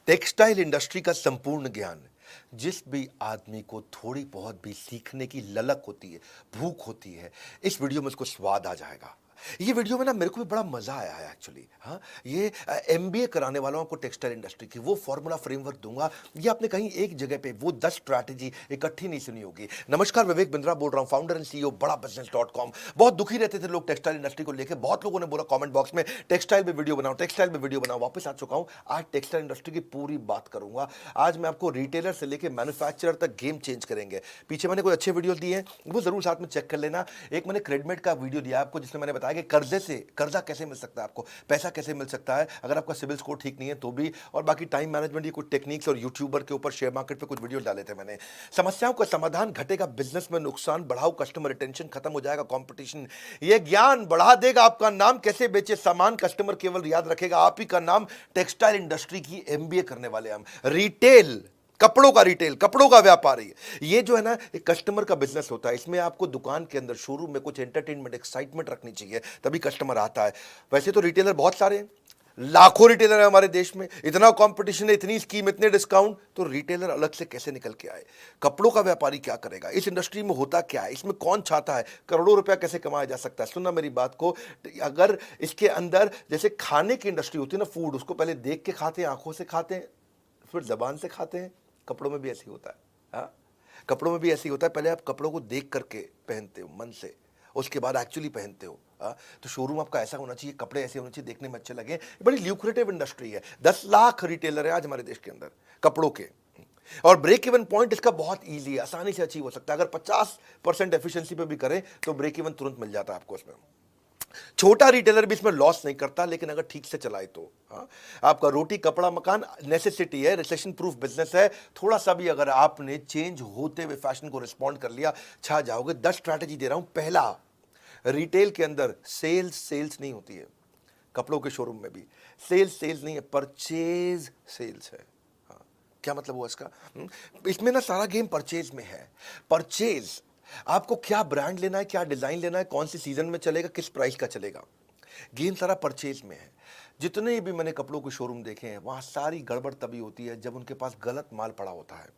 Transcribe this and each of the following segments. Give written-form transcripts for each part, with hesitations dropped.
Textile industry का संपूर्ण ज्ञान जिस भी आदमी को थोड़ी बहुत भी सीखने की ललक होती है, भूख होती है, इस वीडियो में उसको स्वाद आ जाएगा। ये वीडियो में ना मेरे को भी बड़ा मजा आया है एक्चुअली। हाँ, ये एमबीए कराने वालों को टेक्सटाइल इंडस्ट्री की वो फॉर्मूला फ्रेमवर्क दूंगा। ये आपने कहीं एक जगह पे वो 10 स्ट्रैटेजी इकट्ठी नहीं सुनी होगी। नमस्कार, विवेक बिंद्रा बोल रहा हूँ, फाउंडर एंड सीईओ बड़ा बिजनेस.com। बहुत दुखी रहते थे लोग टेक्सटाइल इंडस्ट्री को लेकर। बहुत लोगों ने बोला कमेंट बॉक्स में टेक्सटाइल पे वीडियो बनाओ, टेक्सटाइल पे वीडियो बनाओ। वापस आ चुका हूँ। आज टेक्सटाइल इंडस्ट्री की पूरी बात करूंगा। आज मैं आपको रिटेलर से लेकर मैन्युफैक्चरर तक गेम चेंज करेंगे। पीछे मैंने कोई अच्छे वीडियो दिए हैं, वो जरूर साथ में चेक कर लेना। एक मैंने क्रेडमेट का वीडियो दिया आपको, जिसमें मैंने बताया कि कर्जे से कर्जा कैसे मिल सकता है, आपको पैसा कैसे मिल सकता है अगर आपका सिविल स्कोर ठीक नहीं है तो भी, और बाकी टाइम मैनेजमेंट की कुछ टेक्निक्स, और यूट्यूबर के ऊपर शेयर मार्केट पे कुछ वीडियो डाले थे मैंने। समस्याओं का समाधान, घटेगा बिजनेस में नुकसान, बढ़ाओ कस्टमर रिटेंशन, खत्म हो जाएगा कंपटीशन। ये ज्ञान बढ़ा देगा आपका नाम, कैसे बेचे सामान कस्टमर केवल याद रखेगा आप ही का नाम। टेक्सटाइल इंडस्ट्री की एमबीए करने वाले हम। रिटेल, कपड़ों का रिटेल, कपड़ों का व्यापारी, ये जो है ना एक कस्टमर का बिजनेस होता है। इसमें आपको दुकान के अंदर, शोरूम में कुछ एंटरटेनमेंट, एक्साइटमेंट रखनी चाहिए, तभी कस्टमर आता है। वैसे तो रिटेलर बहुत सारे हैं, लाखों रिटेलर है हमारे देश में, इतना कंपटीशन है, इतनी स्कीम, इतने डिस्काउंट, तो रिटेलर अलग से कैसे निकल के आए? कपड़ों का व्यापारी क्या करेगा? इस इंडस्ट्री में होता क्या है? इसमें कौन चाहता है? करोड़ों रुपया कैसे कमाया जा सकता है? सुनना मेरी बात को। अगर इसके अंदर जैसे खाने की इंडस्ट्री होती है ना, फूड, उसको पहले देख के खाते हैं, आंखों से खाते हैं, फिर जबान से खाते हैं। कपड़ों में भी ऐसे ही होता है। हाँ, कपड़ों में भी ऐसे ही होता है। पहले आप कपड़ों को देख करके पहनते हो मन से, उसके बाद एक्चुअली पहनते हो। हाँ, तो शोरूम आपका ऐसा होना चाहिए, कपड़े ऐसे होने चाहिए, देखने में अच्छे लगे। ये बड़ी ल्यूक्रेटिव इंडस्ट्री है। 10 लाख रिटेलर है आज हमारे देश के अंदर कपड़ों के, और ब्रेक इवन पॉइंट इसका बहुत ईजी है, आसानी से अचीव हो सकता है। अगर 50% एफिशिएंसी पे भी करें तो ब्रेक इवन तुरंत मिल जाता है आपको इसमें। छोटा रिटेलर भी इसमें लॉस नहीं करता, लेकिन अगर ठीक से चलाए तो। हाँ, आपका रोटी कपड़ा मकान नेसेसिटी है, रिसेशन प्रूफ बिजनेस है। थोड़ा सा भी अगर आपने चेंज होते हुए फैशन को रिस्पॉन्ड कर लिया, छा जाओगे। 10 स्ट्रैटेजी दे रहा हूं। पहला, रिटेल के अंदर सेल्स नहीं होती है। कपड़ों के शोरूम में भी सेल्स नहीं है, परचेज सेल्स है। हाँ, क्या मतलब हुआ इसका? इसमें ना सारा गेम परचेज में है। परचेज, आपको क्या ब्रांड लेना है, क्या डिजाइन लेना है, कौन सी सीजन में चलेगा, किस प्राइस का चलेगा, गेम सारा परचेज में है। जितने भी मैंने कपड़ों के शोरूम देखे हैं, वहां सारी गड़बड़ तभी होती है जब उनके पास गलत माल पड़ा होता है।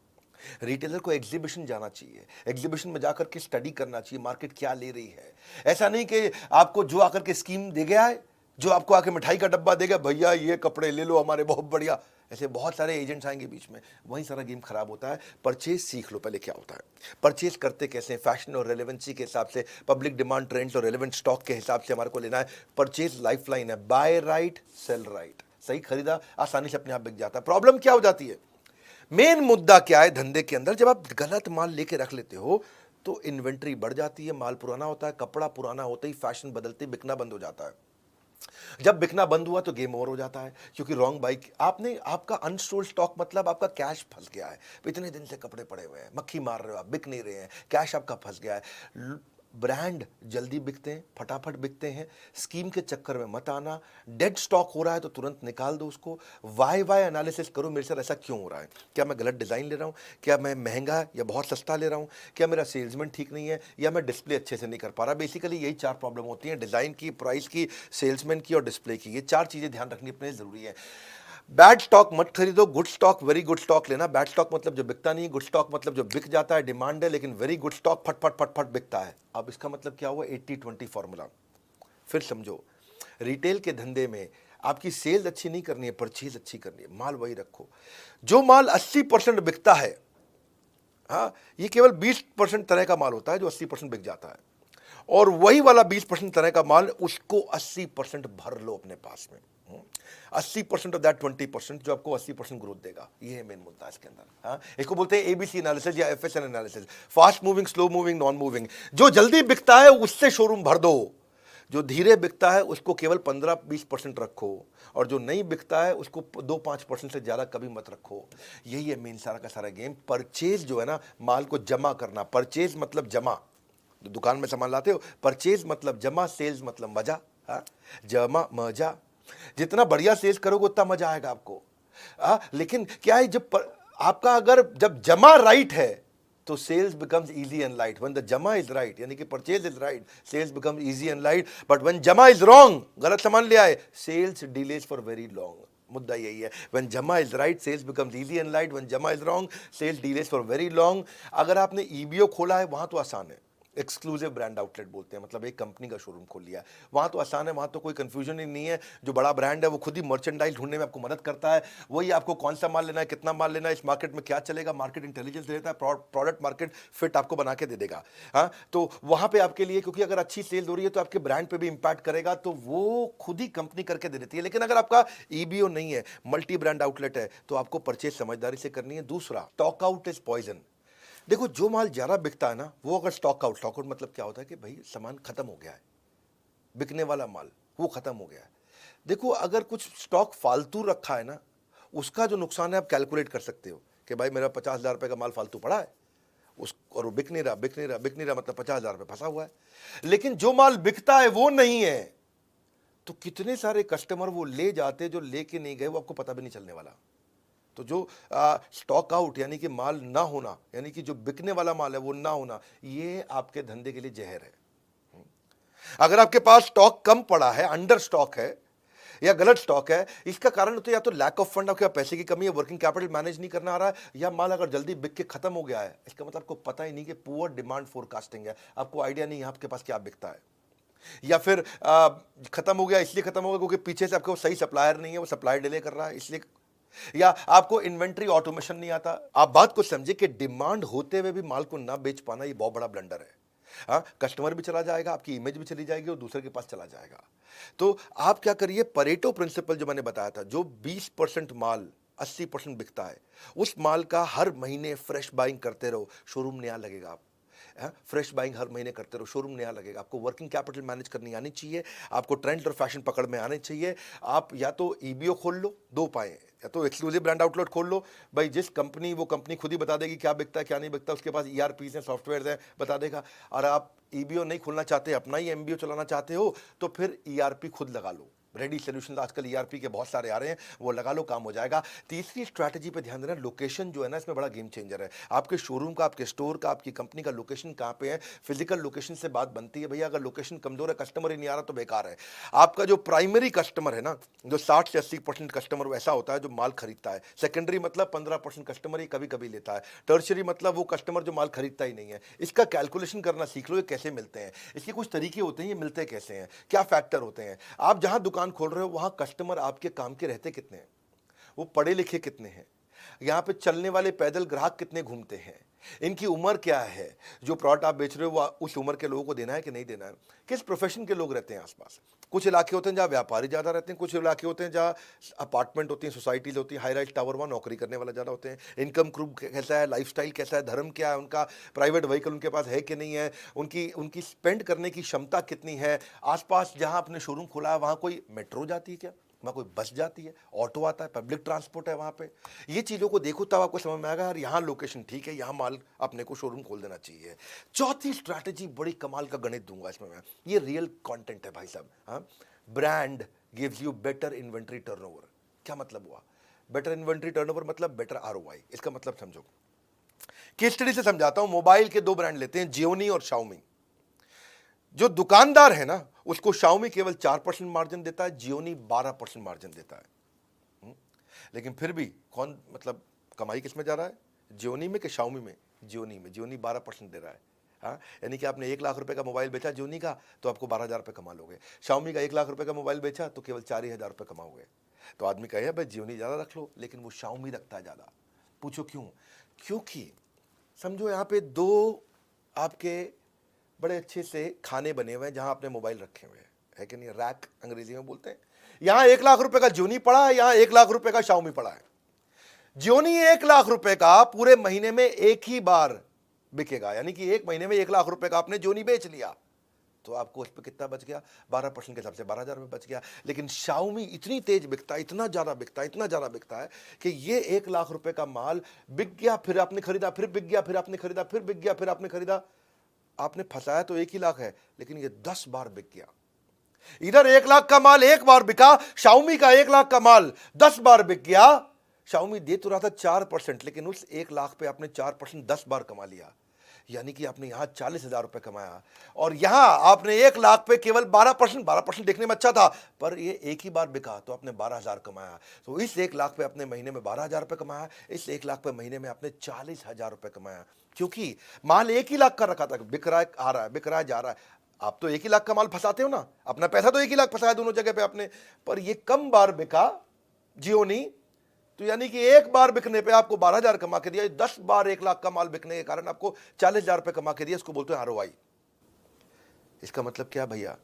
रिटेलर को एग्जीबिशन जाना चाहिए, एग्जीबिशन में जाकर के स्टडी करना चाहिए मार्केट क्या ले रही है। ऐसा नहीं कि आपको जो आकर के स्कीम दे गया है, जो आपको आके मिठाई का डब्बा देगा, भैया ये कपड़े ले लो हमारे बहुत बढ़िया, ऐसे बहुत सारे एजेंट्स आएंगे बीच में, वहीं सारा गेम खराब होता है। परचेज सीख लो पहले क्या होता है, परचेज करते कैसे, फैशन और रेलेवेंसी के हिसाब से, पब्लिक डिमांड, ट्रेंड्स और रेलेवेंट स्टॉक के हिसाब से हमारे को लेना है। परचेज लाइफलाइन है, बाय राइट सेल राइट। सही खरीदा आसानी से अपने आप बिक जाता है। प्रॉब्लम क्या हो जाती है, मेन मुद्दा क्या है धंधे के अंदर, जब आप गलत माल लेके रख लेते हो तो इन्वेंट्री बढ़ जाती है, माल पुराना होता है, कपड़ा पुराना होते ही, फैशन बदलते ही बिकना बंद हो जाता है। जब बिकना बंद हुआ तो गेम ओवर हो जाता है, क्योंकि रॉन्ग बाइक आपने, आपका अनस्टोल्ड स्टॉक मतलब आपका कैश फंस गया है। इतने दिन से कपड़े पड़े हुए हैं, मक्खी मार रहे हो आप, बिक नहीं रहे हैं, कैश आपका फंस गया है। ब्रांड जल्दी बिकते हैं, फटाफट बिकते हैं, स्कीम के चक्कर में मत आना। डेड स्टॉक हो रहा है तो तुरंत निकाल दो उसको। वाई एनालिसिस करो, मेरे साथ ऐसा क्यों हो रहा है, क्या मैं गलत डिज़ाइन ले रहा हूँ, क्या मैं महंगा या बहुत सस्ता ले रहा हूँ, क्या मेरा सेल्समैन ठीक नहीं है, या मैं डिस्प्ले अच्छे से नहीं कर पा रहा। बेसिकली यही 4 प्रॉब्लम होती हैं, डिज़ाइन की, प्राइस की, सेल्समैन की और डिस्प्ले की। ये 4 चीज़ें ध्यान रखनी अपने ज़रूरी है। बैड स्टॉक मत खरीदो, good stock, very good stock लेना। बैड स्टॉक मतलब जो बिकता नहीं, गुड स्टॉक मतलब जो बिक जाता है, डिमांड है, लेकिन वेरी गुड स्टॉक फट फट फट फट बिकता है। अब इसका मतलब क्या हुआ, 80-20 फॉर्मूला। फिर समझो, रिटेल के धंधे में आपकी सेल्स अच्छी नहीं करनी है, परचेज अच्छी करनी है। माल वही रखो। जो माल 80% बिकता है, हाँ, ये केवल 20% तरह का माल होता है जो 80% बिक जाता है, और वही वाला 20% तरह का माल, उसको 80% भर लो अपने पास में। 80% ऑफ दैट 20% जो आपको 80% ग्रोथ देगा। ये है मेन मुद्दा इसके अंदर। हाँ, इसको बोलते हैं एबीसी एनालिसिस या एफएसएन analysis, fast moving, slow moving, non moving. जो जल्दी बिकता है उससे शोरूम भर दो, जो धीरे बिकता है उसको केवल 15-20% रखो, और जो नहीं बिकता है उसको 2-5% से ज़्यादा कभी मत रखो। यही है मेन सारा का सारा गेम। परचेज जो है ना, माल को जमा करना। परचेज मतलब जमा, दुकान में सामान लाते हो, परचेज मतलब जमा, सेल्स मतलब मजा। हाँ, जमा मजा, जितना बढ़िया सेल्स करोगे उतना मजा आएगा आपको। लेकिन क्या है, आपका अगर जब जमा राइट है तो sales becomes easy and light. When the जमा इज राइट, यानी कि purchase is right, sales becomes easy and light. But when जमा इज रॉन्ग, गलत सामान ले आए, sales delays for very long. मुद्दा यही है। व्हेन जमा is right sales becomes easy and light, when जमा is wrong sales delays for very long. अगर आपने ईबीओ खोला है वहां तो आसान है, एक्सक्लूसिव ब्रांड आउटलेट बोलते हैं, मतलब एक कंपनी का शोरूम खोल लिया, वहां तो आसान है, वहां तो कोई कंफ्यूजन ही नहीं है। जो बड़ा ब्रांड है वो खुद ही मर्चेंडाइज ढूंढने में आपको मदद करता है, वही आपको कौन सा माल लेना है, कितना माल लेना है, इस मार्केट में क्या चलेगा, मार्केट इंटेलिजेंस देता है, प्रोडक्ट मार्केट फिट आपको बना के दे देगा। हाँ, तो वहां पे आपके लिए, क्योंकि अगर अच्छी सेल हो रही है तो आपके ब्रांड पे भी इंपैक्ट करेगा, तो वो खुद ही कंपनी करके दे देती है। लेकिन अगर आपका ईबीओ नहीं है, मल्टी ब्रांड आउटलेट है, तो आपको परचेज समझदारी से करनी है। दूसरा, स्टॉक आउट इज पॉइजन। देखो, जो माल ज्यादा बिकता है ना, वो अगर स्टॉक आउट मतलब क्या होता है कि भाई सामान खत्म हो गया है, बिकने वाला माल वो खत्म हो गया है। देखो, अगर कुछ स्टॉक फालतू रखा है ना, उसका जो नुकसान है आप कैलकुलेट कर सकते हो कि भाई मेरा 50,000 रुपए का माल फालतू पड़ा है, उस और वो बिक नहीं रहा, मतलब 50,000 रुपए फंसा हुआ है। लेकिन जो माल बिकता है वो नहीं है, तो कितने सारे कस्टमर वो ले जाते जो लेके नहीं गए, वो आपको पता भी नहीं चलने वाला। तो जो स्टॉक आउट यानी कि माल ना होना, यानी कि जो बिकने वाला माल है वो ना होना, ये आपके धंधे के लिए जहर है। अगर आपके पास स्टॉक कम पड़ा है, अंडर स्टॉक है या गलत स्टॉक है, इसका कारण तो या तो लैक ऑफ फंड, आपके पास पैसे की कमी है, वर्किंग कैपिटल मैनेज नहीं करना आ रहा है, या माल अगर जल्दी बिक के खत्म हो गया है, इसका मतलब आपको पता ही नहीं कि पुअर डिमांड फोरकास्टिंग है, आपको आइडिया नहीं है आपके पास क्या बिकता है। या फिर खत्म हो गया, इसलिए खत्म हो गया क्योंकि पीछे से आपको सही सप्लायर नहीं है, वो सप्लायर डिले कर रहा है इसलिए, या आपको इन्वेंट्री ऑटोमेशन नहीं आता। आप बात को समझे कि डिमांड होते हुए भी माल को ना बेच पाना, ये बहुत बड़ा ब्लंडर है। हाँ, कस्टमर भी चला जाएगा, आपकी इमेज भी चली जाएगी और दूसरे के पास चला जाएगा। तो आप क्या करिए, परेटो प्रिंसिपल जो मैंने बताया था, जो 20% माल 80% बिकता है, उस माल का हर महीने फ्रेश बाइंग करते रहो, शोरूम नया लगेगा। आप फ्रेश बाइंग हर महीने करते रहो, शोरूम नया लगेगा। आपको वर्किंग कैपिटल मैनेज करनी आनी चाहिए, आपको ट्रेंड और फैशन पकड़ में आने चाहिए। आप या तो ईबीओ खोल लो, दो पाए, या तो एक्सक्लूसिव ब्रांड आउटलेट खोल लो, भाई जिस कंपनी, वो कंपनी खुद ही बता देगी क्या बिकता है क्या नहीं बिकता, उसके पास ईआरपीज हैं, सॉफ्टवेयर हैं, बता देगा। और आप ईबीओ नहीं खोलना चाहते, अपना ही एमबीओ चलाना चाहते हो, तो फिर ईआरपी खुद लगा लो। रेडी सोल्यूशन आजकल ईआरपी के बहुत सारे आ रहे हैं, वो लगा लो, काम हो जाएगा। तीसरी स्ट्रैटेजी पे ध्यान देना, लोकेशन जो है ना, इसमें बड़ा गेम चेंजर है। आपके शोरूम का, आपके स्टोर का, आपकी कंपनी का लोकेशन कहाँ पे है, फिजिकल लोकेशन से बात बनती है। भैया अगर लोकेशन कमजोर है, कस्टमर ही नहीं आ रहा, तो बेकार है। आपका जो प्राइमरी कस्टमर है ना, जो 60 से 80% कस्टमर वैसा होता है जो माल खरीदता है। सेकेंडरी मतलब 15% कस्टमर ही कभी कभी लेता है। टर्शरी मतलब वो कस्टमर जो माल खरीदता ही नहीं है। इसका कैलकुलेशन करना सीख लो, ये कैसे मिलते हैं, इसके कुछ तरीके होते हैं, ये मिलते कैसे हैं, क्या फैक्टर होते हैं। आप जहां दुकान खोल रहे हो वहां कस्टमर आपके काम के रहते कितने हैं, वो पढ़े लिखे कितने हैं, यहां पे चलने वाले पैदल ग्राहक कितने घूमते हैं, इनकी उम्र क्या है, जो प्रोडक्ट आप बेच रहे हो वो उस उम्र के लोगों को देना है कि नहीं देना है, किस प्रोफेशन के लोग रहते हैं आसपास। कुछ इलाके होते हैं जहां व्यापारी ज्यादा रहते हैं, कुछ इलाके होते हैं जहां अपार्टमेंट होती हैं, सोसाइटीज होती हैं, हाई राइज टावर, वहां नौकरी करने वाला ज्यादा होते हैं। इनकम ग्रुप कैसा है, लाइफस्टाइल कैसा है, धर्म क्या है उनका, प्राइवेट व्हीकल उनके पास है कि नहीं है, उनकी उनकी स्पेंड करने की क्षमता कितनी है। आसपास जहां आपने शोरूम खोला है वहां कोई मेट्रो जाती है क्या, वहाँ कोई बस जाती है, ऑटो आता है, पब्लिक ट्रांसपोर्ट है वहाँ पे। ये चीज़ों को देखो तब आपको समझ में आएगा यार, यहाँ लोकेशन ठीक है, यहाँ माल अपने को शोरूम खोल देना चाहिए। चौथी स्ट्रैटेजी बड़ी कमाल का गणित दूंगा इसमें मैं, ये रियल कंटेंट है भाई साहब। हाँ, brand gives you better inventory turnover. क्या मतलब हुआ बेटर इन्वेंट्री टर्नओवर? मतलब बेटर आरओआई। इसका मतलब समझो, केस स्टडी से समझाता हूं। मोबाइल के दो ब्रांड लेते हैं, जियोनी और शाओमी। जो दुकानदार है ना, उसको शाओमी केवल 4% मार्जिन देता है, जियोनी 12% मार्जिन देता है। लेकिन फिर भी कौन, मतलब कमाई किस में जा रहा है, जियोनी में कि शाओमी में? जियोनी में। जियोनी 12% दे रहा है। हाँ, यानी कि आपने 1 लाख रुपए का मोबाइल बेचा जियोनी का, तो आपको 12,000 रुपये कमा लोगे। शाओमी का 1 लाख रुपए का मोबाइल बेचा तो केवल 4,000 रुपये कमाओगे। तो आदमी कहे भाई जियोनी ज़्यादा रख लो, लेकिन वो शाओमी रखता है ज़्यादा। पूछो क्यों? क्योंकि समझो यहाँ पे दो आपके बड़े अच्छे से खाने बने हुए हैं जहां आपने मोबाइल रखे हुए हैं, है कि नहीं, रैक अंग्रेजी में बोलते हैं। यहां 1 लाख रुपए का जियोनी पड़ा है, यहां 1 लाख रुपए का शाओमी पड़ा है। जियोनी 1 लाख रुपए का पूरे महीने में एक ही बार बिकेगा, यानी कि एक महीने में 1 लाख रुपए का आपने जियोनी बेच लिया, तो आपको उस पर कितना बच गया? 12% के हिसाब से 12,000 रुपये बच गया। लेकिन शाओमी इतनी तेज बिकता है, इतना ज्यादा बिकता है, इतना ज्यादा बिकता है कि ये 1 लाख रुपए का माल बिक गया, फिर आपने खरीदा, फिर बिक गया, फिर आपने खरीदा, फिर बिक गया, फिर आपने खरीदा। आपने फंसाया तो 1 ही लाख है, लेकिन ये 10 बार बिक गया। इधर 1 लाख का माल एक बार बिका, शाओमी का 1 लाख का माल 10 बार बिक गया। शाओमी दे तो रहा था 4%, लेकिन उस 1 लाख पे आपने 4% 10 बार कमा लिया। यानी कि आपने यहाँ 40,000 रुपये कमाया और यहाँ आपने 1 लाख पे केवल 12% देखने में अच्छा था, पर ये एक ही बार बिका तो आपने 12,000 कमाया। तो इस 1 लाख पे अपने महीने में 12,000 रुपये कमाया, इस 1 लाख पे महीने में आपने 40,000 रुपये कमाया, क्योंकि माल 1 ही लाख का रखा था, बिक रहा है, आ रहा है, बिक रहा है, जा रहा है। आप तो 1 ही लाख का माल फंसाते हो ना, अपना पैसा तो 1 ही लाख फंसाया दोनों जगह पे आपने, पर ये कम बार बिका जियोनी, तो यानी कि एक बार बिकने पे आपको 12,000 कमा के दिया, 10 बार 1 लाख का माल बिकने के कारण आपको 40,000 रुपये कमा के दिया। इसको बोलते हैं आरओआई। इसका मतलब क्या भैया?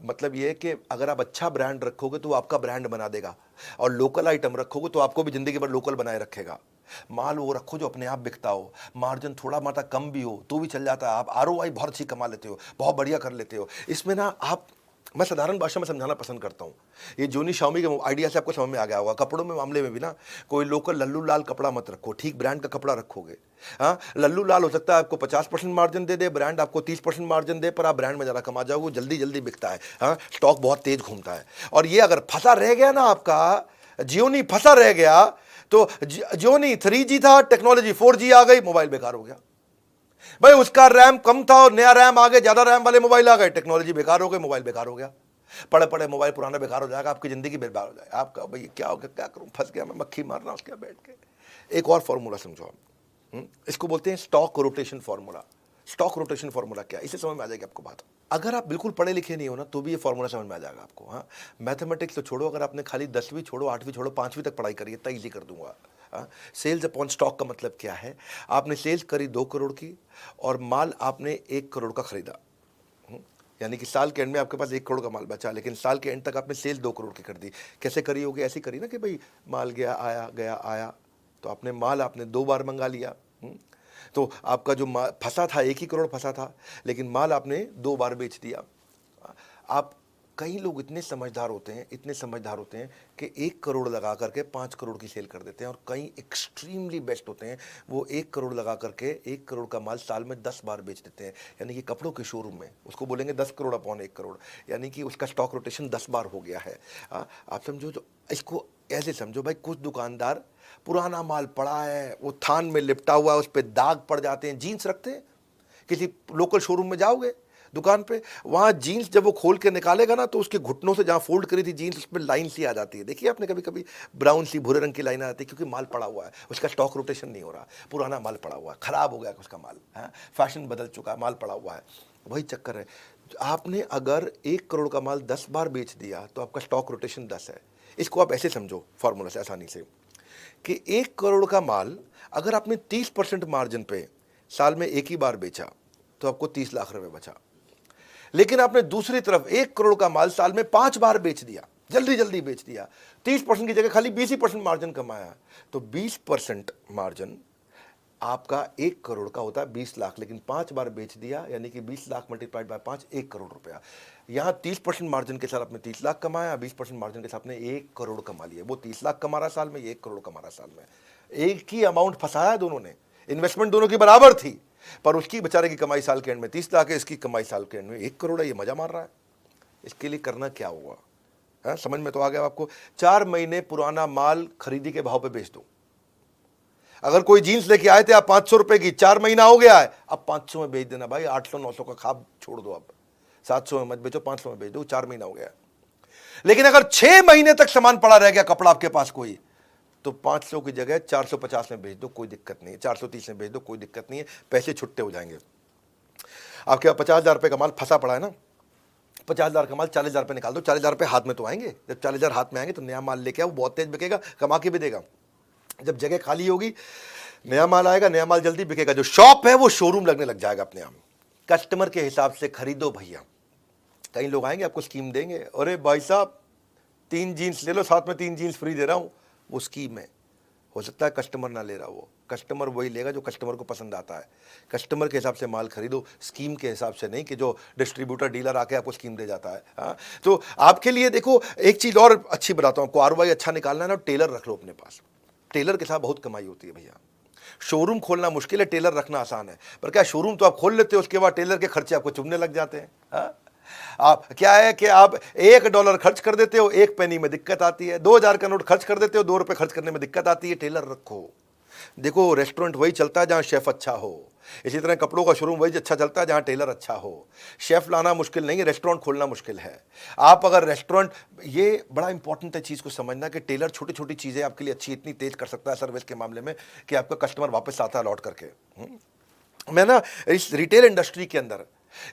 मतलब ये है कि अगर आप अच्छा ब्रांड रखोगे तो वो आपका ब्रांड बना देगा, और लोकल आइटम रखोगे तो आपको भी जिंदगी भर लोकल बनाए रखेगा। माल वो रखो जो अपने आप बिकता हो, मार्जिन थोड़ा मात्रा कम भी हो तो भी चल जाता है, आप आरओआई बहुत अच्छी कमा लेते हो, बहुत बढ़िया कर लेते हो। इसमें ना आप, मैं साधारण भाषा में समझाना पसंद करता हूँ। ये जोनी शाओमी के आइडिया से आपको समझ में आ गया होगा। कपड़ों में मामले में भी ना, कोई लोकल लल्लू लाल कपड़ा मत रखो, ठीक ब्रांड का कपड़ा रखोगे। हाँ, लल्लू लाल हो सकता है आपको 50% मार्जिन दे दे, ब्रांड आपको 30% मार्जिन दे, पर आप ब्रांड में ज़्यादा कमा जाओगे, जल्दी जल्दी बिकता है। हाँ, स्टॉक बहुत तेज घूमता है। और ये अगर फंसा रह गया ना आपका, जियोनी फंसा रह गया, तो जियोनी 3G था, टेक्नोलॉजी 4G आ गई, मोबाइल बेकार हो गया भाई। उसका रैम कम था और नया रैम आ गया, ज्यादा रैम वाले मोबाइल आ गए, टेक्नोलॉजी बेकार हो गई, मोबाइल बेकार हो गया। पड़े पड़े मोबाइल पुराना बेकार हो जाएगा, आपकी जिंदगी बेकार हो जाएगा। आपका भाई क्या हो गया, क्या करूं, फंस गया मैं, मक्खी मार रहा हूं उसके बैठ के। एक और फॉर्मूला समझो आप, इसको बोलते हैं stock rotation formula. Stock rotation formula क्या है, इसे समझ में आ जाएगी आपको बात। अगर आप बिल्कुल पढ़े लिखे नहीं हो ना, तो भी ये फॉर्मूला समझ में आ जाएगा आपको। हाँ, मैथमेटिक्स तो छोड़ो, अगर आपने खाली 10वीं छोड़ो, 8वीं छोड़ो, 5वीं तक पढ़ाई करिए, इतना ईजी कर दूंगा। सेल्स अपॉन स्टॉक का मतलब क्या है? आपने सेल्स करी 2 करोड़ की और माल आपने 1 करोड़ का खरीदा, यानी कि साल के एंड में आपके पास 1 करोड़ का माल बचा, लेकिन साल के एंड तक आपने सेल 2 करोड़ की कर दी। कैसे करी होगी? ऐसी करी ना कि भाई माल गया आया, गया आया, तो आपने माल आपने 2 बार मंगा लिया। तो आपका जो फंसा था 1 ही करोड़ फंसा था, लेकिन माल आपने 2 बार बेच दिया। आप, कई लोग इतने समझदार होते हैं, इतने समझदार होते हैं कि 1 करोड़ लगा करके 5 करोड़ की सेल कर देते हैं, और कई एक्सट्रीमली बेस्ट होते हैं, वो 1 करोड़ लगा करके 1 करोड़ का माल साल में 10 बार बेच देते हैं। यानी कि कपड़ों के शोरूम में उसको बोलेंगे 10 करोड़ अपॉन 1 करोड़, यानी कि उसका स्टॉक रोटेशन 10 बार हो गया है। आप समझो, जो इसको ऐसे समझो भाई, कुछ दुकानदार पुराना माल पड़ा है, वो थान में लिपटा हुआ है, उस पर दाग पड़ जाते हैं, जीन्स रखते हैं, किसी लोकल शोरूम में जाओगे दुकान पे, वहाँ जीन्स जब वो खोल के निकालेगा ना, तो उसके घुटनों से जहाँ फोल्ड करी थी जीन्स, उस पर लाइन सी आ जाती है। देखिए आपने कभी कभी ब्राउन सी भूरे रंग की लाइन आ जाती है, क्योंकि माल पड़ा हुआ है, उसका स्टॉक रोटेशन नहीं हो रहा, पुराना माल पड़ा हुआ है, खराब हो गया उसका माल, है, फैशन बदल चुका है, माल पड़ा हुआ है। वही चक्कर है। आपने अगर 1 करोड़ का माल 10 बार बेच दिया तो आपका स्टॉक रोटेशन 10 है। इसको आप ऐसे समझो फॉर्मूला से आसानी से, कि 1 करोड़ का माल अगर आपने 30% मार्जिन पे साल में 1 ही बार बेचा तो आपको 30 लाख रुपए बचा। लेकिन आपने दूसरी तरफ 1 करोड़ का माल साल में 5 बार बेच दिया, जल्दी जल्दी बेच दिया, 30% की जगह खाली 20% मार्जिन कमाया, तो 20% मार्जिन आपका 1 करोड़ का होता है 20 लाख, लेकिन 5 बार बेच दिया, यानी कि 20 लाख मल्टीप्लाइड बाय 5, 1 करोड़ रुपया। यहाँ 30% मार्जिन के साथ आपने 30 लाख कमाया, 20% मार्जिन के साथ आपने 1 करोड़ कमा लिया। वो 30 लाख कमा रहा साल में, ये 1 करोड़ कमा रहा साल में। एक ही अमाउंट फंसाया दोनों ने, इन्वेस्टमेंट दोनों की बराबर थी, पर उसकी बेचारे की कमाई साल के एंड में 30 लाख है, इसकी कमाई साल के एंड में 1 करोड़ है। ये मजा मार रहा है। इसके लिए करना क्या हुआ? है, समझ में तो आ गया आपको? 4 महीने पुराना माल खरीदी के भाव पे बेच दो। अगर कोई जीन्स लेके आए थे आप 500 रुपए की, 4 महीना हो गया है, अब 500 में बेच देना भाई। 800-900 का खाब छोड़ दो, अब 700 में मत बेचो, 500 में बेच दो, 4 महीना हो गया। लेकिन अगर 6 महीने तक सामान पड़ा रह गया कपड़ा आपके पास कोई, तो 500 की जगह 450 में बेच दो, कोई दिक्कत नहीं है। 430 में बेच दो, कोई दिक्कत नहीं है, पैसे छुट्टे हो जाएंगे। आपके पास 50,000 रुपए का माल फंसा पड़ा है ना, 50,000 का माल 40,000 रुपए निकाल दो, 40,000 रुपए हाथ में तो आएंगे। जब 40,000 हाथ में आएंगे तो नया माल लेके आओ, बहुत तेज बिकेगा, कमा के भी देगा। जब जगह खाली होगी, नया माल आएगा, नया माल जल्दी बिकेगा, जो शॉप है वो शोरूम लगने लग जाएगा अपने आप। कस्टमर के हिसाब से खरीदो भैया। कई लोग आएंगे आपको स्कीम देंगे, अरे भाई साहब 3 जीन्स ले लो, साथ में 3 जीन्स फ्री दे रहा हूं, वो स्कीम है। हो सकता है कस्टमर ना ले रहा, वो कस्टमर वही लेगा जो कस्टमर को पसंद आता है। कस्टमर के हिसाब से माल खरीदो, स्कीम के हिसाब से नहीं कि जो डिस्ट्रीब्यूटर डीलर आके आपको स्कीम दे जाता है। हाँ, तो आपके लिए देखो एक चीज़ और अच्छी बताता हूँ, आपको आरओआई अच्छा निकालना है ना, टेलर रख लो अपने पास। टेलर के साथ बहुत कमाई होती है भैया। शोरूम खोलना मुश्किल है, टेलर रखना आसान है। पर क्या, शोरूम तो आप खोल लेते हो, उसके बाद टेलर के खर्चे आपको चुभने लग जाते हैं। हाँ? आप क्या है कि आप $1 खर्च कर देते हो, 1 पेनी में दिक्कत आती है। 2,000 का नोट खर्च कर देते हो, 2 रुपए खर्च करने में दिक्कत आती है। टेलर रखो। देखो रेस्टोरेंट वही चलता है जहां शेफ अच्छा हो, इसी तरह कपड़ों का शोरूम वही अच्छा चलता है जहां टेलर अच्छा हो। शेफ लाना मुश्किल नहीं है, रेस्टोरेंट खोलना मुश्किल है। आप अगर रेस्टोरेंट, ये बड़ा इंपॉर्टेंट है चीज़ को समझना कि टेलर छोटी छोटी चीज़ें आपके लिए अच्छी इतनी तेज कर सकता है सर्विस के मामले में कि आपका कस्टमर वापस आता है लौट करके। मैं ना इस रिटेल इंडस्ट्री के अंदर,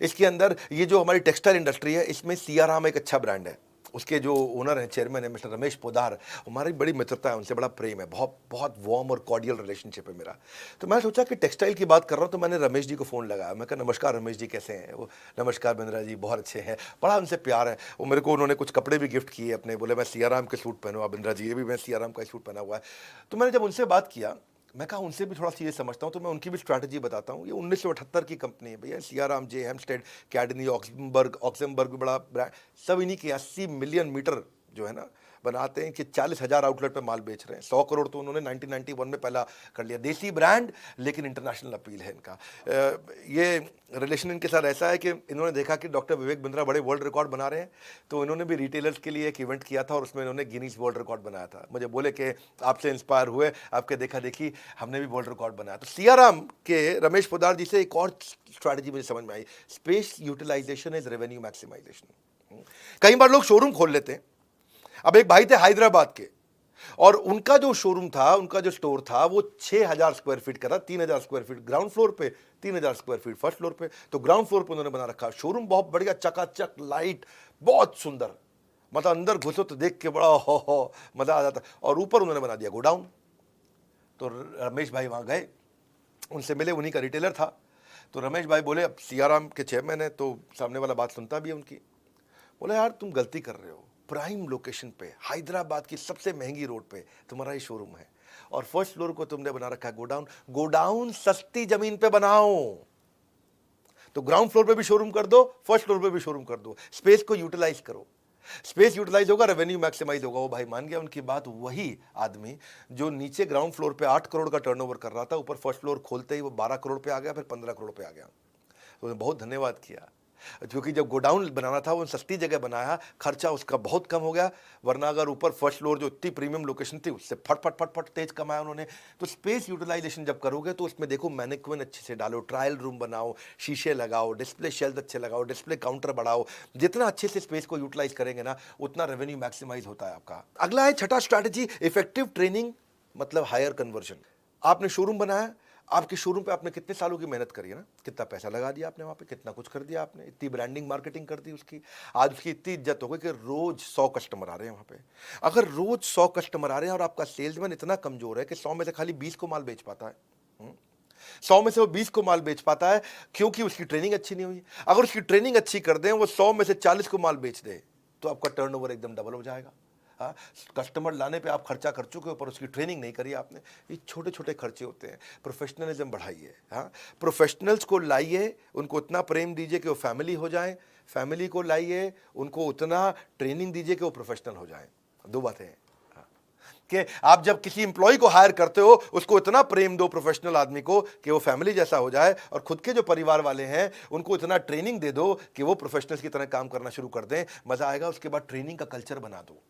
इसके अंदर ये जो हमारी टेक्सटाइल इंडस्ट्री है, इसमें सियाराम एक अच्छा ब्रांड है। उसके जो ओनर हैं, चेयरमैन है मिस्टर रमेश पोदार, हमारी बड़ी मित्रता है उनसे, बड़ा प्रेम है, बहुत बहुत वार्म और कॉर्डियल रिलेशनशिप है मेरा। तो मैं सोचा कि टेक्सटाइल की बात कर रहा हूँ, तो मैंने रमेश जी को फ़ोन लगाया। मैं कहा नमस्कार रमेश जी, कैसे हैं? वो नमस्कार बिंद्रा जी, बहुत अच्छे हैं, बड़ा उनसे प्यार है। वो मेरे को उन्होंने कुछ कपड़े भी गिफ्ट किए अपने, बोले मैं सियाराम के सूट पहनूँ बिंद्रा जी, ये भी मैं सियाराम का सूट पहना हुआ है। तो मैंने जब उनसे बात किया, मैं कहा उनसे भी थोड़ा चीज़ें समझता हूँ, तो मैं उनकी भी स्ट्रैटेजी बताता हूँ। ये 1978 की कंपनी है भैया, सियाराम, जे हेम्स्टेड, कैडनी, ऑक्समबर्ग भी बड़ा ब्रांड, सब इन्हीं की 80 मिलियन मीटर जो है ना बनाते हैं, कि 40,000 आउटलेट पे माल बेच रहे हैं। 100 करोड़ तो उन्होंने 1991 में पहला कर लिया। देसी ब्रांड लेकिन इंटरनेशनल अपील है इनका। ये रिलेशन इनके साथ ऐसा है कि इन्होंने देखा कि डॉक्टर विवेक बिंद्रा बड़े वर्ल्ड रिकॉर्ड बना रहे हैं, तो इन्होंने भी रिटेलर्स के लिए एक इवेंट किया था और उसमें इन्होंने गिनीज वर्ल्ड रिकॉर्ड बनाया था। मुझे बोले कि आपसे इंस्पायर हुए, आपके देखा देखी हमने भी वर्ल्ड रिकॉर्ड बनाया। तो सियाराम के रमेश पोदार जी से एक और स्ट्रैटेजी मुझे समझ में आई, space utilisation is revenue maximisation. कई बार लोग शोरूम खोल लेते हैं। अब एक भाई थे हैदराबाद के, और उनका जो शोरूम था, उनका जो स्टोर था, वो 6,000 स्क्वायर फीट का था। 3,000 स्क्वायर फीट ग्राउंड फ्लोर पे, 3,000 स्क्वायर फीट फर्स्ट फ्लोर पे। तो ग्राउंड फ्लोर पे उन्होंने बना रखा शोरूम, बहुत बढ़िया, चकाचक, लाइट, बहुत सुंदर, मतलब अंदर घुसो तो देख के बड़ा हो मजा आ जाता। और ऊपर उन्होंने बना दिया गोडाउन। तो रमेश भाई वहां गए, उनसे मिले, उन्हीं का रिटेलर था। तो रमेश भाई बोले, अब सियाराम के चेयरमैन है तो सामने वाला बात सुनता भी है उनकी। बोले यार तुम गलती कर रहे हो, प्राइम लोकेशन पे, हैदराबाद की सबसे महंगी रोड पे तुम्हारा ही शोरूम है, और फर्स्ट फ्लोर को तुमने बना रखा है गोडाउन। गोडाउन सस्ती जमीन पे बनाओ, तो ग्राउंड फ्लोर पे भी शोरूम कर दो, फर्स्ट फ्लोर पे भी शोरूम कर दो, स्पेस को यूटिलाइज करो। स्पेस यूटिलाइज होगा, रेवेन्यू मैक्सिमाइज होगा। वो भाई मान गया उनकी बात। वही आदमी जो नीचे ग्राउंड फ्लोर पे 8 करोड़ का टर्नओवर कर रहा था, ऊपर फर्स्ट फ्लोर खोलते ही वो 12 करोड़ पे आ गया, फिर 15 करोड़ पे आ गया। तो उन्हें बहुत धन्यवाद किया, क्योंकि जब गोडाउन बनाना था वो सस्ती जगह बनाया, खर्चा उसका बहुत कम हो गया। वरना अगर ऊपर फर्स्ट फ्लोर जो इतनी प्रीमियम लोकेशन थी, उससे फट फट फट फट तेज कमाया उन्होंने। तो स्पेस यूटिलाइजेशन जब करोगे तो उसमें देखो मैनेक्विन अच्छे से डालो, ट्रायल रूम बनाओ, शीशे लगाओ, डिस्प्ले शेल्फ अच्छे लगाओ, डिस्प्ले काउंटर बढ़ाओ। जितना अच्छे से स्पेस को यूटिलाइज करेंगे ना, उतना रेवेन्यू मैक्सिमाइज होता है आपका। अगला है छठा स्ट्रैटेजी, इफेक्टिव ट्रेनिंग, मतलब हायर कन्वर्जन। आपने शोरूम बनाया, आपके शोरूम पे आपने कितने सालों की मेहनत करी है ना, कितना पैसा लगा दिया आपने वहाँ पे, कितना कुछ कर दिया आपने, इतनी ब्रांडिंग मार्केटिंग कर दी उसकी। आज उसकी इतनी इज्जत हो गई कि रोज 100 कस्टमर आ रहे हैं वहाँ पे। अगर रोज 100 कस्टमर आ रहे हैं और आपका सेल्समैन इतना कमजोर है कि 100 में से खाली 20 को माल बेच पाता है, 100 में से वो 20 को माल बेच पाता है, क्योंकि उसकी ट्रेनिंग अच्छी नहीं हुई। अगर उसकी ट्रेनिंग अच्छी कर दें, वो 100 में से 40 को माल बेच दे, तो आपका टर्नओवर एकदम डबल हो जाएगा। हाँ, कस्टमर लाने पे आप खर्चा कर चुके हो, पर उसकी ट्रेनिंग नहीं करी आपने। ये छोटे छोटे खर्चे होते हैं। प्रोफेशनलिज्म बढ़ाइए। हाँ, प्रोफेशनल्स को लाइए, उनको उतना प्रेम दीजिए कि वो फैमिली हो जाएं। फैमिली को लाइए, उनको उतना ट्रेनिंग दीजिए कि वो प्रोफेशनल हो जाएं। दो बातें हैं कि आप जब किसी एम्प्लॉय को हायर करते हो, उसको इतना प्रेम दो प्रोफेशनल आदमी को कि वो फैमिली जैसा हो जाए, और खुद के जो परिवार वाले हैं उनको इतना ट्रेनिंग दे दो कि वो प्रोफेशनल्स की तरह काम करना शुरू कर दें। मजा आएगा। उसके बाद ट्रेनिंग का कल्चर बना दो।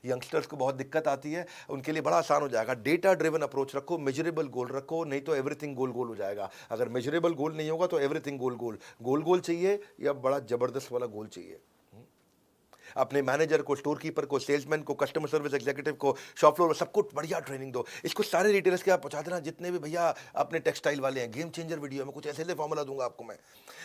यंगस्टर्स को बहुत दिक्कत आती है, उनके लिए बड़ा आसान हो जाएगा। डेटा ड्रिवन अप्रोच रखो, मेजरेबल गोल रखो, नहीं तो एवरीथिंग गोल गोल हो जाएगा। अगर मेजरेबल गोल नहीं होगा तो एवरीथिंग गोल गोल। गोल गोल चाहिए या बड़ा जबरदस्त वाला गोल चाहिए। अपने मैनेजर को, स्टोर कीपर को, सेल्समैन को, कस्टमर सर्विस एग्जीक्यूटिव को, शॉप फ्लोर, सबको बढ़िया ट्रेनिंग दो। इसको सारे रिटेलर्स के आप पहुंचा देना, जितने भी भैया अपने टेक्सटाइल वाले हैं। गेम चेंजर वीडियो में कुछ ऐसे फॉर्मूला दूंगा आपको मैं।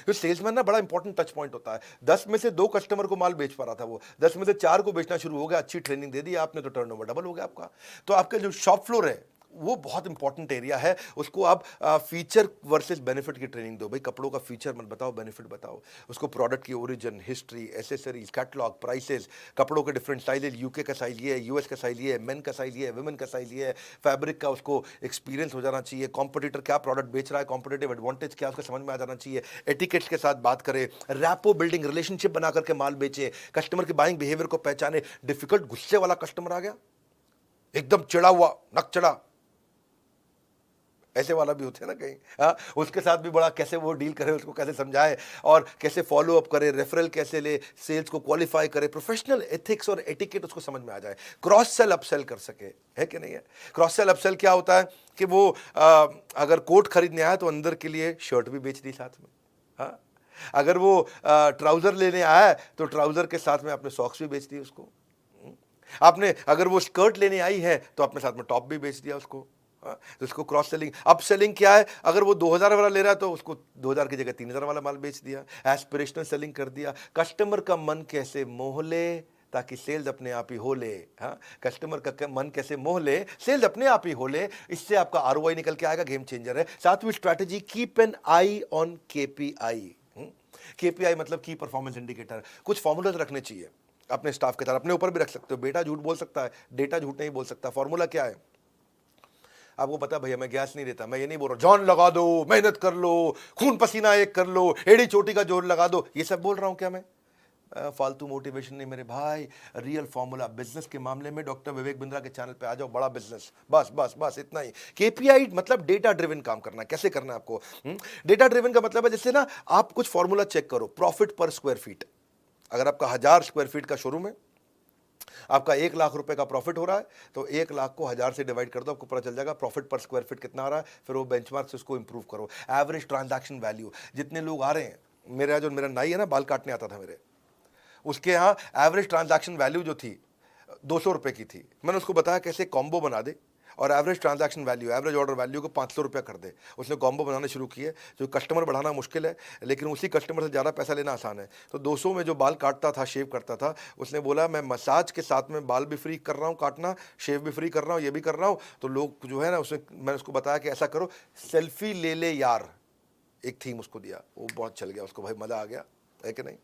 तो सेल्समैन ना बड़ा इंपॉर्टेंट टच पॉइंट होता है। 10 में से 2 कस्टमर को माल बेच पा रहा था, वो 10 में से 4 को बेचना शुरू हो गया। अच्छी ट्रेनिंग दे दी आपने तो टर्नओवर डबल हो गया आपका। तो आपका जो शॉप फ्लोर है वो बहुत इंपॉर्टेंट एरिया है। उसको आप फीचर वर्सेस बेनिफिट की ट्रेनिंग दो। भाई कपड़ों का फीचर मत बताओ, बेनिफिट बताओ। उसको प्रोडक्ट की origin, history, accessories, catalogue, prices, कपड़ों के डिफरेंट साइजेज, यूके का साइज ये है, यूएस का साइज ये है, मेन का साइज ये है, वुमेन का साइज ये है, फैब्रिक का उसको एक्सपीरियंस हो जाना चाहिए। कॉम्पिटिटर क्या प्रोडक्ट बेच रहा है, कॉम्पिटिटिव एडवांटेज क्या, उसको समझ में आ जाना चाहिए। एटिकेट्स के साथ बात करें, रैपो बिल्डिंग, रिलेशनशिप बना करके माल बेचे, कस्टमर के बाइंग बिहेवियर को पहचाने। डिफिकल्ट गुस्से वाला कस्टमर आ गया, एकदम चिड़ा हुआ, नक चढ़ा, ऐसे वाला भी होते हैं ना कहीं, हाँ, उसके साथ भी बड़ा कैसे वो डील करे, उसको कैसे समझाए और कैसे फॉलो अप करे, रेफरल कैसे ले, सेल्स को क्वालिफाई करे, प्रोफेशनल एथिक्स और एटिकेट उसको समझ में आ जाए, क्रॉस सेल अपसेल कर सके, है कि नहीं है। क्रॉस सेल अपसेल क्या होता है कि वो अगर कोट खरीदने आया तो अंदर के लिए शर्ट भी बेच दी साथ में, हाँ, अगर वो ट्राउजर लेने आया है तो ट्राउजर के साथ में आपने सॉक्स भी बेच दिए उसको, आपने अगर वो स्कर्ट लेने आई है तो आपने साथ में टॉप भी बेच दिया उसको, हाँ, तो इसको क्रॉस सेलिंग। अप सेलिंग क्या है, अगर वो 2000 वाला ले रहा है तो उसको 2000 की जगह 3000 वाला माल बेच दिया, एस्पिरेशनल सेलिंग कर दिया। कस्टमर का मन कैसे मोह ले ताकि सेल्स अपने आप ही हो ले, हाँ, कस्टमर का मन कैसे मोह ले, सेल्स अपने आप ही हो ले, इससे आपका आरओआई निकल के आएगा, गेम चेंजर है। सातवीं strategy, keep an I on KPI. KPI मतलब की परफॉर्मेंस इंडिकेटर। कुछ फॉर्मूलाज रखने चाहिए अपने स्टाफ के साथ, अपने ऊपर भी रख सकते हो। बेटा झूठ बोल सकता है, डेटा झूठ नहीं बोल सकता। फॉर्मूला क्या है आपको पता है, भैया मैं गैस नहीं देता, मैं ये नहीं बोल रहा जान लगा दो, मेहनत कर लो, खून पसीना एक कर लो, एड़ी चोटी का जोर लगा दो, ये सब बोल रहा हूं क्या मैं? फालतू मोटिवेशन नहीं मेरे भाई, रियल फॉर्मूला। बिजनेस के मामले में डॉक्टर विवेक बिंद्रा के चैनल पे आ जाओ, बड़ा बिजनेस, बस बस बस इतना ही। केपीआई मतलब डेटा ड्रिवन काम करना है। कैसे करना है आपको? डेटा ड्रिवन का मतलब है जैसे ना आप कुछ फॉर्मूला चेक करो, प्रॉफिट पर स्क्वायर फीट। अगर आपका 1000 स्क्वायर फीट का शोरूम है, आपका 1 लाख रुपए का प्रॉफिट हो रहा है, तो 1 लाख को 1000 से डिवाइड कर दो, आपको पता चल जाएगा प्रॉफिट पर स्क्वायर फीट कितना आ रहा है। फिर वो बेंचमार्क से उसको इंप्रूव करो। एवरेज ट्रांजैक्शन वैल्यू, जितने लोग आ रहे हैं, मेरा नाई है ना, बाल काटने आता था मेरे, उसके यहाँ एवरेज ट्रांजैक्शन वैल्यू जो थी 200 रुपए की थी। मैंने उसको बताया कैसे कॉम्बो बना दे और average transaction value, average order value को 500 रुपया कर दे। उसने कॉम्बो बनाने शुरू किए। जो कस्टमर बढ़ाना मुश्किल है, लेकिन उसी कस्टमर से ज़्यादा पैसा लेना आसान है। तो 200 में जो बाल काटता था, शेव करता था, उसने बोला मैं मसाज के साथ में बाल भी फ्री कर रहा हूँ काटना, शेव भी फ्री कर रहा हूँ, ये भी कर रहा हूँ। तो लोग जो है ना, मैंने उसको बताया कि ऐसा करो, सेल्फी ले ले यार, एक थीम उसको दिया, वो बहुत चल गया उसको, भाई मज़ा आ गया, है कि नहीं।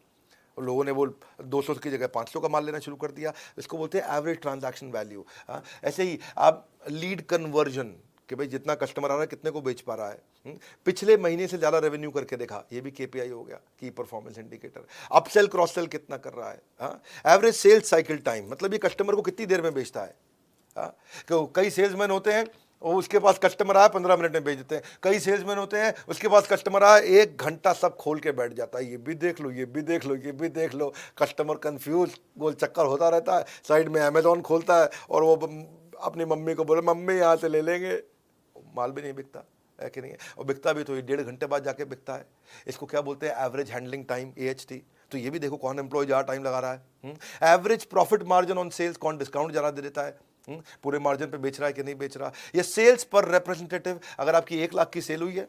और लोगों ने वो 200 की जगह 500 का माल लेना शुरू कर दिया। इसको बोलते हैं एवरेज ट्रांजैक्शन वैल्यू। हाँ, ऐसे ही आप लीड कन्वर्जन, कि भाई जितना कस्टमर आ रहा है कितने को बेच पा रहा है, पिछले महीने से ज़्यादा रेवेन्यू करके देखा, ये भी केपीआई हो गया, की performance indicator. Upsell cross sell कितना कर रहा है, हाँ, एवरेज सेल्स साइकिल टाइम, मतलब ये कस्टमर को कितनी देर में बेचता है। हाँ, कई सेल्समैन होते हैं और उसके पास कस्टमर आया 15 मिनट में भेज देते हैं। कई सेल्समैन होते हैं उसके पास कस्टमर आया 1 घंटा सब खोल के बैठ जाता है, ये भी देख लो, ये भी देख लो, ये भी देख लो। कस्टमर कंफ्यूज, गोल चक्कर होता रहता है। साइड में अमेजोन खोलता है और वो अपनी मम्मी को बोले मम्मी यहाँ से ले लेंगे, माल भी नहीं बिकता, है कि नहीं है। और बिकता भी तो ये 1.5 घंटे बाद जाके बिकता है। इसको क्या बोलते हैं? Average handling time, AHT। तो ये भी देखो कौन एम्प्लॉय ज़्यादा टाइम लगा रहा है। Average profit margin on sales, कौन डिस्काउंट ज़्यादा दे देता है, पूरे मार्जिन पे बेच रहा है कि नहीं बेच रहा। ये सेल्स पर रिप्रेजेंटेटिव, अगर आपकी 1 लाख की सेल हुई है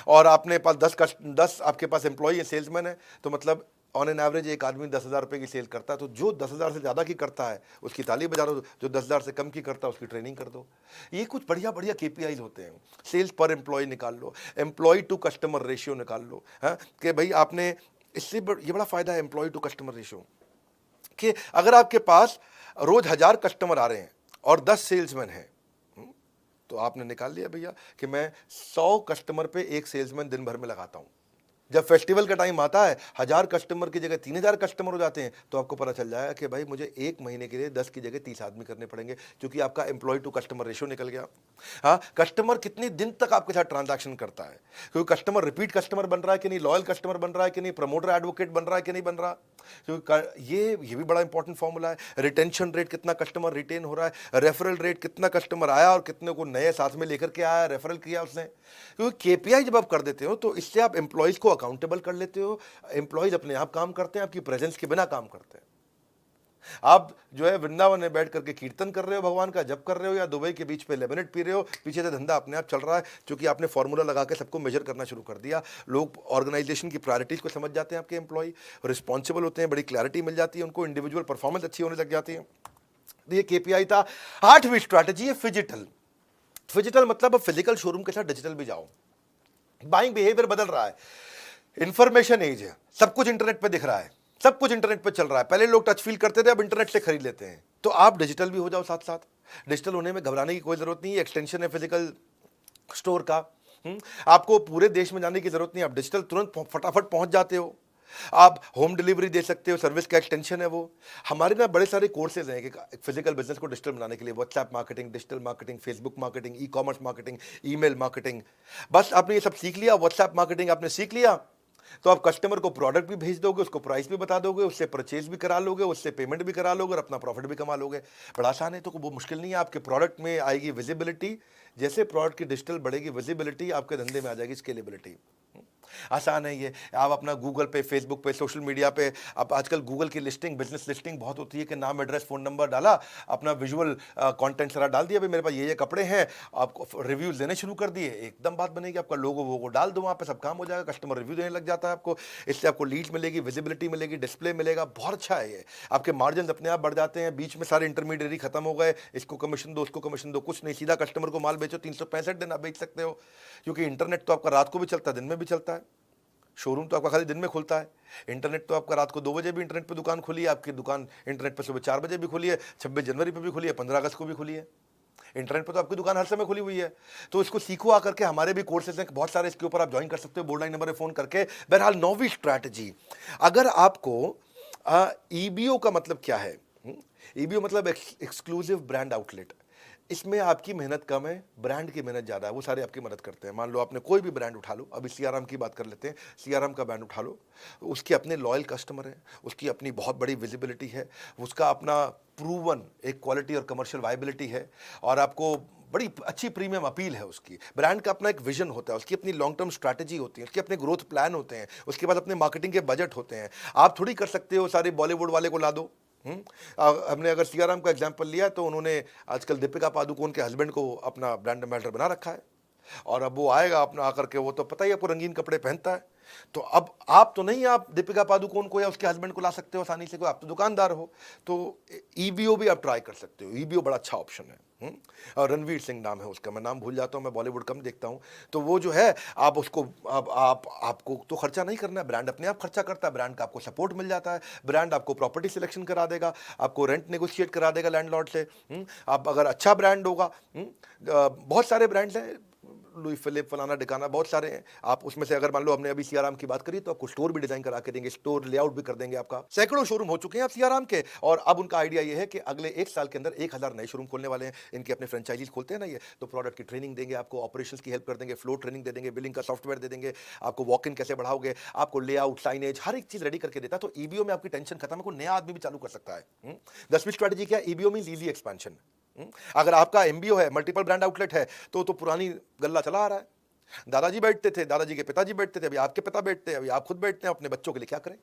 और आपने पास 10 आपके पास एम्प्लॉय है, सेल्समैन है, तो मतलब ऑन एन एवरेज एक आदमी 10,000 रुपये की सेल करता है। तो जो 10,000 से ज़्यादा की करता है उसकी ताली बजा दो, जो 10,000 से कम की करता है उसकी ट्रेनिंग कर दो। ये कुछ बढ़िया बढ़िया KPIs होते हैं। सेल्स पर एम्प्लॉय निकाल लो, एम्प्लॉय टू कस्टमर रेशियो निकाल लो, हाँ, कि भाई आपने इससे ये बड़ा फायदा है एम्प्लॉय टू कस्टमर रेशियो, कि अगर आपके पास रोज 1000 कस्टमर आ रहे हैं और 10 सेल्समैन हैं, तो आपने निकाल लिया भैया कि मैं 100 कस्टमर पे एक सेल्समैन दिन भर में लगाता हूं। जब फेस्टिवल का टाइम आता है, 1000 कस्टमर की जगह 3000 कस्टमर हो जाते हैं, तो आपको पता चल जाएगा कि भाई मुझे एक महीने के लिए 10 की जगह 30 आदमी करने पड़ेंगे, क्योंकि आपका एम्प्लॉय टू कस्टमर रेशियो निकल गया। हाँ, कस्टमर कितने दिन तक आपके साथ ट्रांजैक्शन करता है, क्योंकि कस्टमर रिपीट कस्टमर बन रहा है कि नहीं, लॉयल कस्टमर बन रहा है कि नहीं, प्रमोटर एडवोकेट बन रहा है कि नहीं बन रहा। क्योंकि ये भी बड़ा इंपॉर्टेंट फॉर्मूला है। रिटेंशन रेट, कितना कस्टमर रिटेन हो रहा है। रेफरल रेट, कितना कस्टमर आया और कितने को नए साथ में लेकर के आया, रेफरल किया उसने। क्योंकि KPI जब आप कर देते हो तो इससे आप एम्प्लॉयज को अकाउंटेबल कर लेते हो। एम्प्लॉयज अपने आप काम करते हैं, आपकी प्रेजेंस के बिना काम करते हैं। आप जो है वृंदावन में बैठ करके कीर्तन कर रहे हो, भगवान का जप कर रहे हो, या दुबई के बीच पे लेमनेट पी रहे हो, पीछे से धंधा अपने आप चल रहा है, क्योंकि आपने फॉर्मूला लगा के सबको मेजर करना शुरू कर दिया। लोग ऑर्गेनाइजेशन की प्रायोरिटीज को समझ जाते हैं, आपके एम्प्लॉय रिस्पॉन्सिबल होते हैं, बड़ी क्लैरिटी मिल जाती है उनको, इंडिविजुअल परफॉर्मेंस अच्छी होने लग जाती है। ये KPI था। 8वीं स्ट्रैटेजी है फिजिटल। फिजिटल मतलब अब फिजिकल शोरूम के साथ डिजिटल भी जाओ। बाइंग बिहेवियर बदल रहा है, इंफॉर्मेशन एज है, सब कुछ इंटरनेट पे दिख रहा है, सब कुछ इंटरनेट पे चल रहा है। पहले लोग टच फील करते थे, अब इंटरनेट से खरीद लेते हैं। तो आप डिजिटल भी हो जाओ साथ साथ। डिजिटल होने में घबराने की कोई जरूरत नहीं है, एक्सटेंशन है फिजिकल स्टोर का। आपको पूरे देश में जाने की जरूरत नहीं, आप डिजिटल तुरंत फटाफट पहुंच जाते हो। आप होम डिलीवरी दे सकते हो, सर्विस का एक्सटेंशन है वो। हमारे ना बड़े सारे कोर्सेज हैं कि फिजिकल बिजनेस को डिजिटल बनाने के लिए, WhatsApp marketing, digital marketing, Facebook marketing, e commerce marketing, email marketing. बस आपने ये सब सीख लिया, व्हाट्सएप मार्केटिंग आपने सीख लिया, तो आप कस्टमर को प्रोडक्ट भी भेज दोगे, उसको प्राइस भी बता दोगे, उससे परचेज भी करा लोगे, उससे पेमेंट भी करा लोगे और अपना प्रॉफिट भी कमा लोगे। बड़ा आसान है, तो वो मुश्किल नहीं है। आपके प्रोडक्ट में आएगी विजिबिलिटी, जैसे प्रोडक्ट की डिजिटल बढ़ेगी विजिबिलिटी, आपके धंधे में आ जाएगी स्केलेबिलिटी। आसान है ये। आप अपना गूगल पे, फेसबुक पे, सोशल मीडिया पे, अब आजकल गूगल की लिस्टिंग, बिजनेस लिस्टिंग बहुत होती है कि नाम, एड्रेस, फ़ोन नंबर डाला, अपना विजुअल कंटेंट सारा डाल दिया, भाई मेरे पास ये कपड़े हैं, आपको रिव्यूज़ देने शुरू कर दिए, एकदम बात बनेगी। आपका लोगो वोगो डाल दो वहाँ पे, सब काम हो जाएगा, कस्टमर रिव्यू देने लग जाता है आपको। इससे आपको लीड्स मिलेगी, विजिबिलिटी मिलेगी, डिस्प्ले मिलेगा, बहुत अच्छा है ये। आपके मार्जिन अपने आप बढ़ जाते हैं, बीच में सारे इंटरमीडिएरी खत्म हो गए, इसको कमीशन दो, उसको कमीशन दो, कुछ नहीं, सीधा कस्टमर को माल बेचो, 365 दिन आप बेच सकते हो, क्योंकि इंटरनेट तो आपका रात को भी चलता है, दिन में भी चलता है। शोरूम तो आपका खाली दिन में खुलता है, इंटरनेट तो आपका रात को 2 बजे भी इंटरनेट पे दुकान खुली है, आपकी दुकान इंटरनेट पे सुबह 4 बजे भी खुली है, 26 जनवरी पे भी खुली है, 15 अगस्त को भी खुली है। इंटरनेट पे तो आपकी दुकान हर समय खुली हुई है। तो इसको सीखो आकर के, हमारे भी कोर्सेज हैं बहुत सारे, इसके ऊपर आप ज्वाइन कर सकते हो, बोर्ड लाइन नंबर पे फ़ोन करके। बहरहाल 9वीं स्ट्रैटेजी, अगर आपको ईबीओ का मतलब क्या है? ईबीओ मतलब एक्सक्लूसिव ब्रांड आउटलेट। इसमें आपकी मेहनत कम है, ब्रांड की मेहनत ज़्यादा है, वो सारे आपकी मदद करते हैं। मान लो आपने कोई भी ब्रांड उठा लो, अभी सीआरएम की बात कर लेते हैं, सीआरएम का ब्रांड उठा लो, उसके अपने लॉयल कस्टमर हैं, उसकी अपनी बहुत बड़ी विजिबिलिटी है, उसका अपना प्रूवन एक क्वालिटी और कमर्शियल वायबिलिटी है, और आपको बड़ी अच्छी प्रीमियम अपील है उसकी। ब्रांड का अपना एक विजन होता है, उसकी अपनी लॉन्ग टर्म स्ट्रैटेजी होती है, उसके अपने ग्रोथ प्लान होते हैं, उसके बाद अपने मार्केटिंग के बजट होते हैं। आप थोड़ी कर सकते हो सारे बॉलीवुड वाले को ला दो। हमने अगर सीआरएम का एग्जांपल लिया तो उन्होंने आजकल दीपिका पादुकोण के हस्बैंड को अपना ब्रांड एम्बेसडर बना रखा है, और अब वो आएगा अपना आकर के, वो तो पता ही आपको रंगीन कपड़े पहनता है। तो अब आप तो नहीं, आप दीपिका पादुकोण को या उसके हस्बैंड को ला सकते हो आसानी से, कोई आप तो दुकानदार हो। तो ईबीओ भी आप ट्राई कर सकते हो, ईबीओ बड़ा अच्छा ऑप्शन है। और रणवीर सिंह नाम है उसका, मैं नाम भूल जाता हूँ, मैं बॉलीवुड कम देखता हूँ। तो वो जो है, आप उसको, आप आपको तो खर्चा नहीं करना है, ब्रांड अपने आप खर्चा करता है, ब्रांड का आपको सपोर्ट मिल जाता है, ब्रांड आपको प्रॉपर्टी सिलेक्शन करा देगा, आपको रेंट नेगोशिएट करा देगा लैंडलॉर्ड से। आप अगर अच्छा ब्रांड होगा, बहुत सारे ब्रांड्स हैं, लुई फिलिप, फलाना डिकाना, बहुत सारे हैं। आप उसमें से अगर मान लो हमने अभी सीआराम की बात करी, तो आपको स्टोर भी डिजाइन करा के देंगे, स्टोर लेआउट भी कर देंगे आपका। सैकड़ों शोरूम हो चुके हैं अब सीआराम के, और अब उनका आइडिया ये है कि अगले 1 साल के अंदर 1000 नए शोरूम खोलने वाले हैं। इनके अपने फ्रेंचाइजीज खोलते हैं ना ये, तो प्रोडक्ट की ट्रेनिंग देंगे आपको, ऑपरेशंस की हेल्प कर देंगे, फ्लो ट्रेनिंग दे देंगे, बिलिंग का सॉफ्टवेयर दे देंगे, आपको वॉक इन कैसे बढ़ाओगे, आपको लेआउट, साइनेज, हर एक चीज रेडी करके देता है। तो ईबीओ में आपकी टेंशन खत्म है, कोई नया आदमी भी चालू कर सकता है। 10वीं स्ट्रेटजी क्या है? EBO means easy expansion. अगर आपका एमबीओ है, मल्टीपल ब्रांड आउटलेट है, तो पुरानी गल्ला चला आ रहा है। दादाजी बैठते थे, दादाजी के पिताजी बैठते थे, अभी आपके पिता बैठते हैं, अभी आप खुद बैठते हैं, अपने बच्चों के लिए क्या करें?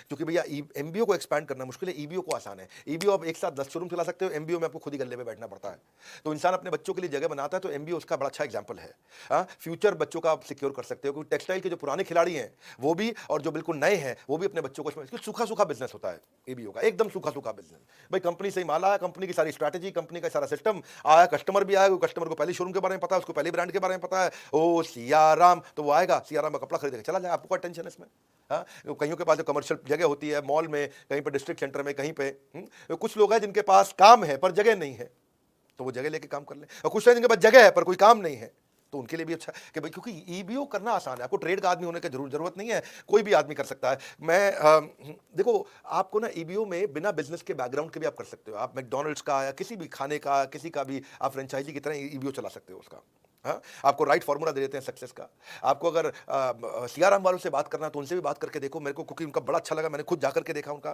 क्योंकि भैया एमबीओ को एक्सपैंड करना मुश्किल है, ईबीओ को आसान है। ईबीओ आप एक साथ 10 शोरूम चला सकते हो, एमबीओ में आपको खुद ही गल्ले में बैठना पड़ता है। तो इंसान अपने बच्चों के लिए जगह बनाता है, तो एमबीओ उसका बड़ा अच्छा एग्जांपल है। फ्यूचर बच्चों का आप सिक्योर कर सकते हो, क्योंकि टेक्सटाइल के जो पुराने खिलाड़ी हैं वो भी, और जो बिल्कुल नए हैं वो भी अपने बच्चों को, सूखा सूखा बिजनेस होता है ईबीओ का, एकदम सूखा सूखा बिजनेस। भाई कंपनी से ही माल आया, कंपनी की सारी स्ट्रैटेजी, कंपनी का सारा सिस्टम आया, कस्टमर भी आया, कस्टमर को पहले शोरूम के बारे में पता है, उसको पहले ब्रांड के बारे में पता है, ओ सियाराम, तो वो आएगा सियाराम का कपड़ा खरीदेगा, चला जाए, आपको क्या टेंशन है इसमें? कईयों के पास जो कमर्शियल जगह होती है, मॉल में, कहीं पर डिस्ट्रिक्ट सेंटर में, कहीं पे कुछ लोग हैं जिनके पास काम है पर जगह नहीं है, तो वो जगह लेके काम कर ले। और कुछ लोग जिनके पास जगह है पर कोई काम नहीं है, तो उनके लिए भी अच्छा कि भाई, क्योंकि ईबीओ करना आसान है, आपको ट्रेड का आदमी होने की जरूरत नहीं है, कोई भी आदमी कर सकता है। देखो, आपको ना ईबीओ में बिना बिजनेस के बैकग्राउंड के भी आप कर सकते हो। आप मैकडॉनल्ड्स का या किसी भी खाने का, किसी का भी आप फ्रेंचाइजी की तरह ईबीओ चला सकते हो उसका। आपको राइट फार्मूला दे देते हैं सक्सेस का। आपको अगर सियाराम वालों से बात करना तो उनसे भी बात करके देखो, मेरे को क्योंकि उनका बड़ा अच्छा लगा, मैंने खुद जाकर के देखा उनका।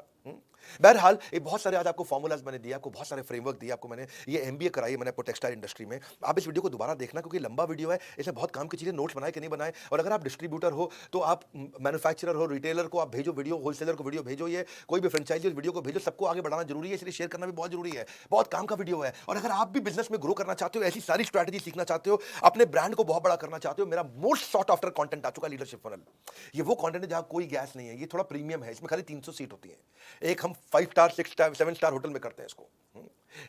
बहरहाल ये बहुत सारे आज आपको फॉर्मूलाज मैंने दिया, आपको बहुत सारे फ्रेमवर्क दिया, आपको मैंने ये एमबीए कराई है मैंने आपको टेक्सटाइल इंडस्ट्री में। आप इस वीडियो को दोबारा देखना, क्योंकि लंबा वीडियो है, इसमें बहुत काम की चीजें, नोट्स बनाए कि नहीं बनाए। और अगर आप डिस्ट्रीब्यूटर हो, तो आप मैन्युफैक्चरर हो, रिटेलर को आप भेजो वीडियो, होलसेलर को वीडियो भेजो, ये कोई भी फ्रेंचाइजी वीडियो को भेजो, सबको आगे बढ़ाना जरूरी है, इसलिए शेयर करना भी बहुत जरूरी है। बहुत काम का वीडियो है। और अगर आप भी बिजनेस में ग्रो करना चाहते हो, ऐसी सारी स्ट्रैटेजी सीखना चाहते हो, अपने ब्रांड को बहुत बड़ा करना चाहते हो, मेरा मोस्ट सॉट आफ्टर कंटेंट आ चुका लीडरशिप फनल। ये वो कंटेंट है जहां कोई गैस नहीं है, ये थोड़ा प्रीमियम है, इसमें खाली 300 सीट होती है। एक हम 5 स्टार, 6 स्टार, 7 स्टार होटल में करते हैं इसको,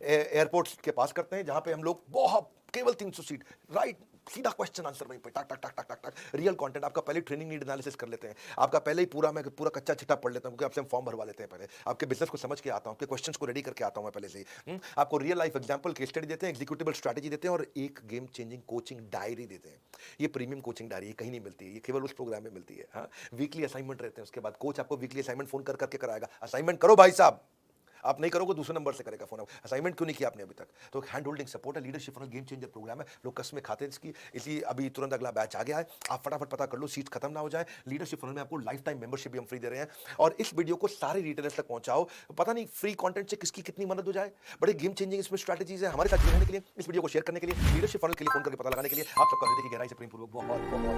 एयरपोर्ट के पास करते हैं, जहां पे हम लोग बहुत केवल 300 सीट, राइट सीधा क्वेश्चन आंसर वहीं पे टक टक टक टक टक टक रियल कंटेंट। आपका पहले ट्रेनिंग नीड एनालिसिस कर लेते हैं, आपका पहले ही पूरा मैं पूरा कच्चा चिट्ठा पढ़ लेता हूँ, क्योंकि आपसे हम फॉर्म भरवा लेते हैं पहले, आपके बिजनेस को समझ के आता हूँ, आपके क्वेश्चंस को रेडी करके आता हूँ मैं पहले से ही। आपको real life example case study देते हैं, एग्जीक्यूटिबल स्ट्रैटेजी देते हैं और एक गेम चेंजिंग कोचिंग डायरी देते हैं। ये प्रीमियम कोचिंग डायरी कहीं नहीं मिलती है, ये केवल उस प्रोग्राम में मिलती है। हाँ, वीकली असाइनमेंट रहते हैं, उसके बाद कोच आपको वीकली असाइनमेंट फोन कर करके कराएगा, असाइनमेंट करो भाई साहब, आप नहीं करोगे दूसरे नंबर से करेगा फोन। असाइनमेंट क्यों नहीं किया आपने अभी तक? तो हैंड होल्डिंग सपोर्ट है, leadership funnel game changer programme है, लोग कसमें खाते हैं इसकी, इसलिए अभी तुरंत अगला बैच आ गया है, आप फटाफट पता कर लो, सीट खत्म ना हो जाए। लीडरशिप फनल में आपको लाइफ टाइम मेंबरशिप भी हम फ्री दे रहे हैं, और इस वीडियो को सारे रिटेलर्स तक पहुंचाओ। पता नहीं फ्री कंटेंट से किसकी कितनी मदद हो जाए, बड़े गेम चेंजिंग इसमें स्ट्रैटेजीज है। हमारे साथ जुड़ने के लिए, इस वीडियो को शेयर करने के लिए, लीडरशिप फनल के लिए फोन करके पता लगाने के लिए आप सबका हृदय की गहराई से प्रेम पूर्वक बहुत बहुत